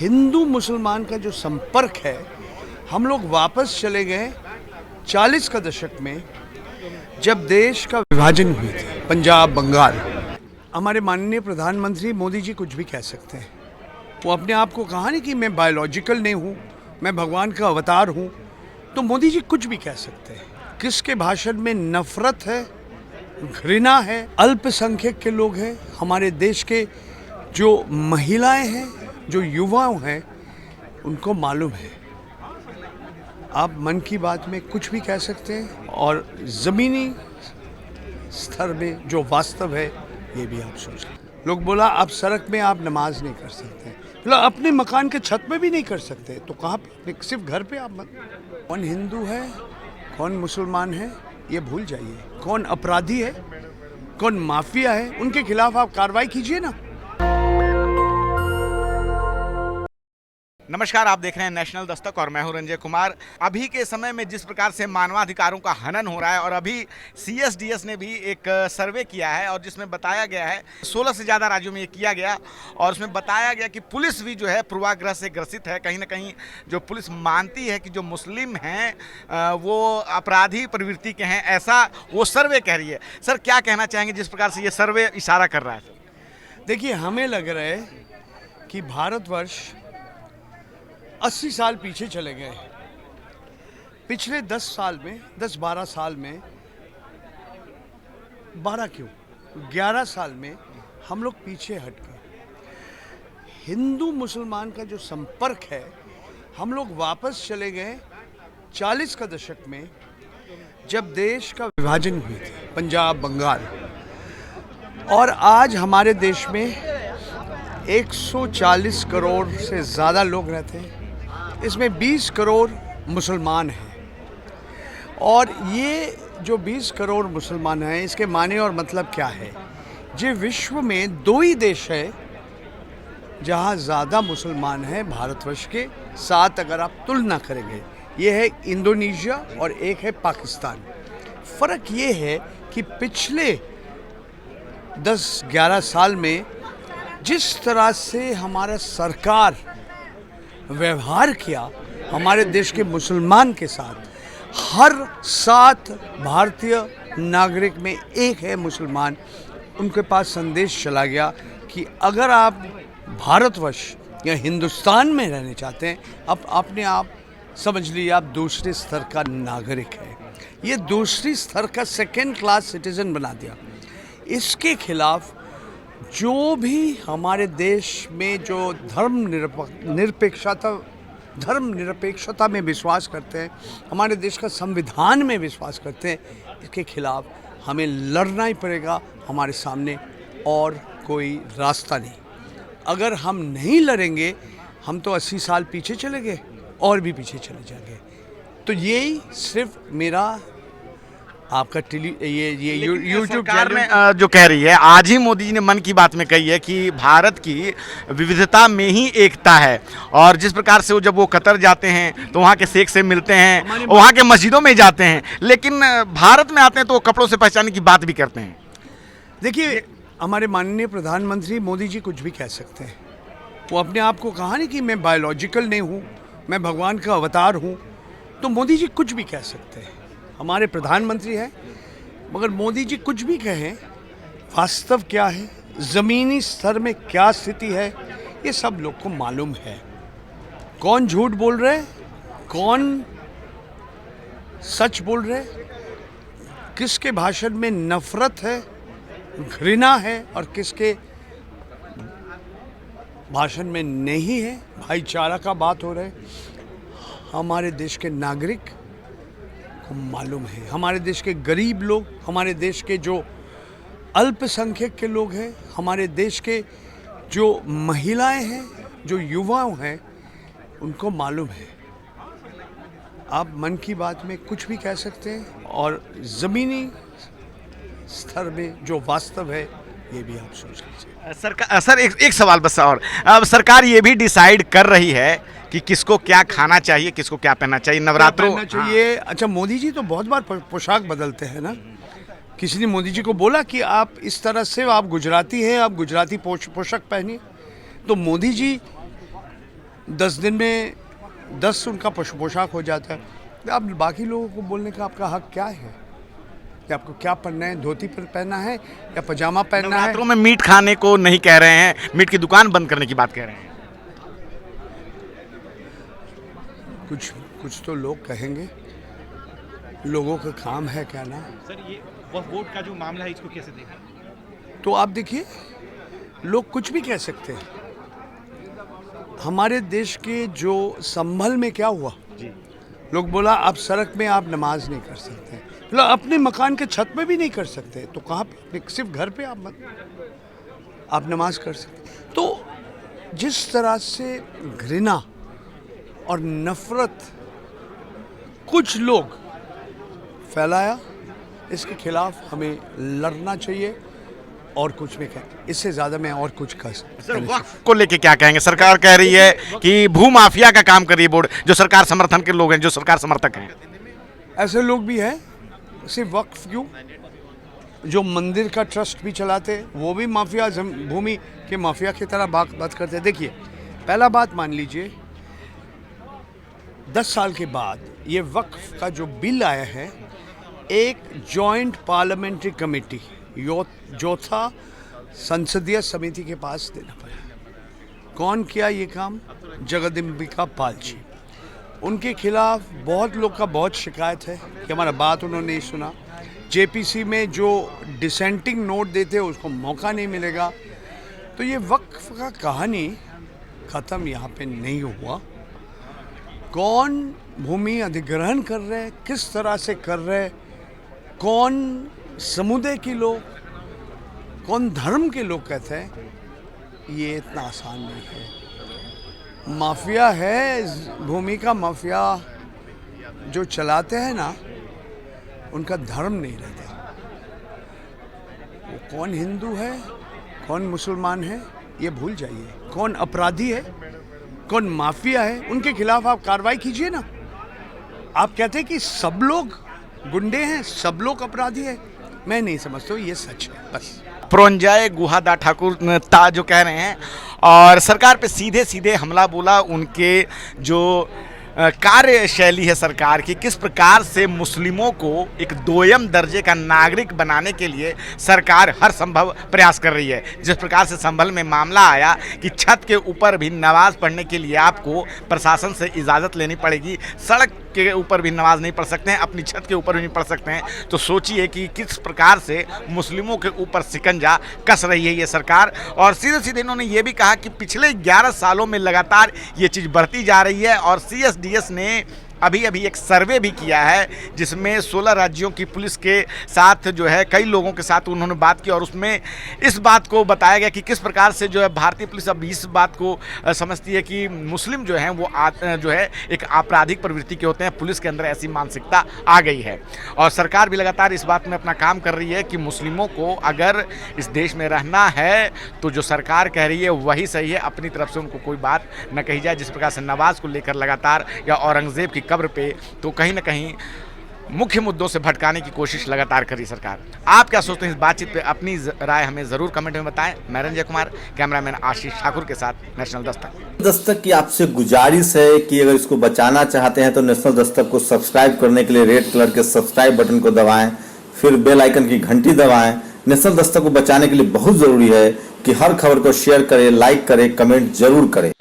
हिंदू मुसलमान का जो संपर्क है, हम लोग वापस चले गए 40 का दशक में, जब देश का विभाजन हुई थी, पंजाब बंगाल। हमारे माननीय प्रधानमंत्री मोदी जी कुछ भी कह सकते हैं। वो अपने आप को कहा नहीं कि मैं बायोलॉजिकल नहीं हूँ, मैं भगवान का अवतार हूँ, तो मोदी जी कुछ भी कह सकते हैं। किसके भाषण में नफरत है, घृणा है, अल्पसंख्यक के लोग हैं, हमारे देश के जो महिलाएं हैं, जो युवाओं हैं, उनको मालूम है। आप मन की बात में कुछ भी कह सकते हैं और ज़मीनी स्तर में जो वास्तव है ये भी आप सोच लें। लोग बोला आप सड़क में आप नमाज नहीं कर सकते, मतलब अपने मकान के छत में भी नहीं कर सकते, तो कहाँ पे? सिर्फ घर पे आप मत। कौन हिंदू है, कौन मुसलमान है, ये भूल जाइए। कौन अपराधी है, कौन माफिया है, उनके खिलाफ आप कार्रवाई कीजिए ना। नमस्कार, आप देख रहे हैं नेशनल दस्तक और मैं हूं रंजय कुमार। अभी के समय में जिस प्रकार से मानवाधिकारों का हनन हो रहा है और अभी CSDS ने भी एक सर्वे किया है और जिसमें बताया गया है 16 से ज़्यादा राज्यों में ये किया गया और उसमें बताया गया कि पुलिस भी जो है पूर्वाग्रह से ग्रसित है। कहीं ना कहीं जो पुलिस मानती है कि जो मुस्लिम हैं वो अपराधी प्रवृत्ति के हैं, ऐसा वो सर्वे कह रही है। सर, क्या कहना चाहेंगे जिस प्रकार से ये सर्वे इशारा कर रहा है? देखिए, हमें लग रहा है कि भारतवर्ष 80 साल पीछे चले गए। पिछले 10-12 साल में 12 क्यों 11 साल में हम लोग पीछे हट गए। हिंदू मुसलमान का जो संपर्क है, हम लोग वापस चले गए 40 का दशक में, जब देश का विभाजन हुई थी, पंजाब बंगाल। और आज हमारे देश में 140 करोड़ से ज़्यादा लोग रहते हैं, इसमें 20 करोड़ मुसलमान हैं। और ये जो 20 करोड़ मुसलमान हैं, इसके माने और मतलब क्या है? ये विश्व में 2 ही देश है जहाँ ज़्यादा मुसलमान हैं भारतवर्ष के साथ, अगर आप तुलना करेंगे। ये है इंडोनेशिया और एक है पाकिस्तान। फ़र्क ये है कि पिछले 10-11 साल में जिस तरह से हमारा सरकार व्यवहार किया हमारे देश के मुसलमान के साथ, हर 7 भारतीय नागरिक में एक है मुसलमान। उनके पास संदेश चला गया कि अगर आप भारतवर्ष या हिंदुस्तान में रहने चाहते हैं, अब अपने आप समझ लीजिए आप दूसरे स्तर का नागरिक है। ये दूसरी स्तर का सेकेंड क्लास सिटीजन बना दिया। इसके खिलाफ जो भी हमारे देश में जो धर्म निरपेक्षता में विश्वास करते हैं, हमारे देश का संविधान में विश्वास करते हैं, इसके खिलाफ हमें लड़ना ही पड़ेगा। हमारे सामने और कोई रास्ता नहीं। अगर हम नहीं लड़ेंगे, हम तो 80 साल पीछे चले गए और भी पीछे चले जाएंगे। तो यही सिर्फ मेरा आपका ये यूट्यूब चैनल जो कह रही है, आज ही मोदी जी ने मन की बात में कही है कि भारत की विविधता में ही एकता है। और जिस प्रकार से वो जब वो कतर जाते हैं तो वहाँ के शेख से मिलते हैं, वहाँ के मस्जिदों में जाते हैं, लेकिन भारत में आते हैं तो वो कपड़ों से पहचानने की बात भी करते हैं। देखिए, हमारे माननीय प्रधानमंत्री मोदी जी कुछ भी कह सकते हैं। वो अपने आप को कहा नहीं कि मैं बायोलॉजिकल नहीं हूँ, मैं भगवान का अवतार हूँ, तो मोदी जी कुछ भी कह सकते हैं। हमारे प्रधानमंत्री हैं, मगर मोदी जी कुछ भी कहें, वास्तव क्या है, ज़मीनी स्तर में क्या स्थिति है, ये सब लोग को मालूम है। कौन झूठ बोल रहे, कौन सच बोल रहे, किसके भाषण में नफरत है, घृणा है और किसके भाषण में नहीं है, भाईचारा का बात हो रहा है। हमारे देश के नागरिक को मालूम है। हमारे देश के गरीब लोग, हमारे देश के जो अल्पसंख्यक के लोग हैं, हमारे देश के जो महिलाएं हैं, जो युवाओं हैं, उनको मालूम है। आप मन की बात में कुछ भी कह सकते हैं और ज़मीनी स्तर में जो वास्तव है ये भी आप सोच लीजिए। सर एक सवाल बस और, अब सरकार ये भी डिसाइड कर रही है कि किसको क्या खाना चाहिए, किसको क्या पहनना चाहिए, नवरात्रों चाहिए। अच्छा, मोदी जी तो बहुत बार पोशाक बदलते हैं ना। किसी ने मोदी जी को बोला कि आप इस तरह से, आप गुजराती हैं, आप गुजराती पोशाक पहनिए। तो मोदी जी 10 दिन में 10 उनका पोशाक हो जाता है। अब बाकी लोगों को बोलने का आपका हक क्या है कि आपको क्या पहनना है, धोती पर पहनना है या पजामा पहनना है। नवरात्रों में मीट खाने को नहीं कह रहे हैं, मीट की दुकान बंद करने की बात कह रहे हैं। कुछ तो लोग कहेंगे, लोगों का काम है कहना। सर ये वक्फ बोर्ड का जो मामला है इसको कैसे देखा? तो आप देखिए, लोग कुछ भी कह सकते हैं। हमारे देश के जो संभल में क्या हुआ, लोग बोला आप सड़क में आप नमाज नहीं कर सकते, मतलब अपने मकान के छत में भी नहीं कर सकते, तो कहाँ पे? सिर्फ घर पे आप नमाज कर सकते। तो जिस तरह से घृणा और नफरत कुछ लोग फैलाया, इसके खिलाफ हमें लड़ना चाहिए और कुछ भी कह, इससे ज़्यादा मैं और कुछ कह सकता। सर वक्फ को लेके क्या कहेंगे? सरकार कह रही है कि भू माफिया का काम कर रही है बोर्ड, जो सरकार समर्थन के लोग हैं, जो सरकार समर्थक हैं। ऐसे लोग भी हैं, सिर्फ वक्फ क्यों, जो मंदिर का ट्रस्ट भी चलाते वो भी माफिया, भूमि के माफिया की तरह बात करते। देखिए, पहला बात मान लीजिए, 10 साल के बाद ये वक्फ का जो बिल आया है, एक जॉइंट पार्लियामेंट्री कमेटी जोथा संसदीय समिति के पास देना पड़ा। कौन किया ये काम? जगदम्बिका पाल जी। उनके खिलाफ बहुत लोग का बहुत शिकायत है कि हमारा बात उन्होंने नहीं सुना। जेपीसी में जो डिसेंटिंग नोट देते हैं उसको मौका नहीं मिलेगा। तो ये वक्फ का कहानी ख़त्म यहाँ पे नहीं हुआ। कौन भूमि अधिग्रहण कर रहे, किस तरह से कर रहे, कौन समुदाय के लोग, कौन धर्म के लोग कहते हैं, ये इतना आसान नहीं है। माफिया है, भूमि का माफिया जो चलाते हैं ना, उनका धर्म नहीं रहता। वो कौन हिंदू है, कौन मुसलमान है, ये भूल जाइए। कौन अपराधी है, कौन माफिया है, उनके खिलाफ आप कार्रवाई कीजिए ना। आप कहते हैं कि सब लोग गुंडे हैं, सब लोग अपराधी हैं, मैं नहीं समझता हूँ ये सच है। बस पुरंजय गुहादा ठाकुर ता जो कह रहे हैं और सरकार पे सीधे सीधे हमला बोला। उनके जो कार्यशैली है सरकार की, किस प्रकार से मुस्लिमों को एक दोयम दर्जे का नागरिक बनाने के लिए सरकार हर संभव प्रयास कर रही है। जिस प्रकार से संभल में मामला आया कि छत के ऊपर भी नमाज पढ़ने के लिए आपको प्रशासन से इजाज़त लेनी पड़ेगी, सड़क के ऊपर भी नमाज नहीं पढ़ सकते हैं, अपनी छत के ऊपर भी नहीं पढ़ सकते हैं। तो सोचिए कि किस प्रकार से मुस्लिमों के ऊपर शिकंजा कस रही है ये सरकार। और सीधे सीधे इन्होंने ये भी कहा कि पिछले 11 सालों में लगातार ये चीज़ बढ़ती जा रही है। और CSDS ने अभी एक सर्वे भी किया है, जिसमें 16 राज्यों की पुलिस के साथ जो है कई लोगों के साथ उन्होंने बात की और उसमें इस बात को बताया गया कि किस प्रकार से जो है भारतीय पुलिस अब इस बात को समझती है कि मुस्लिम जो हैं वो जो है एक आपराधिक प्रवृत्ति के होते हैं। पुलिस के अंदर ऐसी मानसिकता आ गई है और सरकार भी लगातार इस बात में अपना काम कर रही है कि मुस्लिमों को अगर इस देश में रहना है तो जो सरकार कह रही है वही सही है, अपनी तरफ से उनको कोई बात न कही जाए। जिस प्रकार से नवाज को लेकर लगातार या औरंगजेब की कब्र पे तो कहीं ना कहीं मुख्य मुद्दों से भटकाने की कोशिश लगातार करी सरकार। आप क्या सोचते हैं इस बातचीत पे? अपनी राय हमें जरूर कमेंट में बताएं। मैं रंजय कुमार, कैमरामैन आशीष ठाकुर के साथ, नेशनल दस्तक की आपसे गुजारिश है कि अगर इसको बचाना चाहते हैं तो नेशनल दस्तक को सब्सक्राइब करने के लिए रेड कलर के सब्सक्राइब बटन को दबाएं, फिर बेल आइकन की घंटी दबाएं। नेशनल दस्तक को बचाने के लिए बहुत जरूरी है कि हर खबर को शेयर करें, लाइक करें, कमेंट जरूर करें।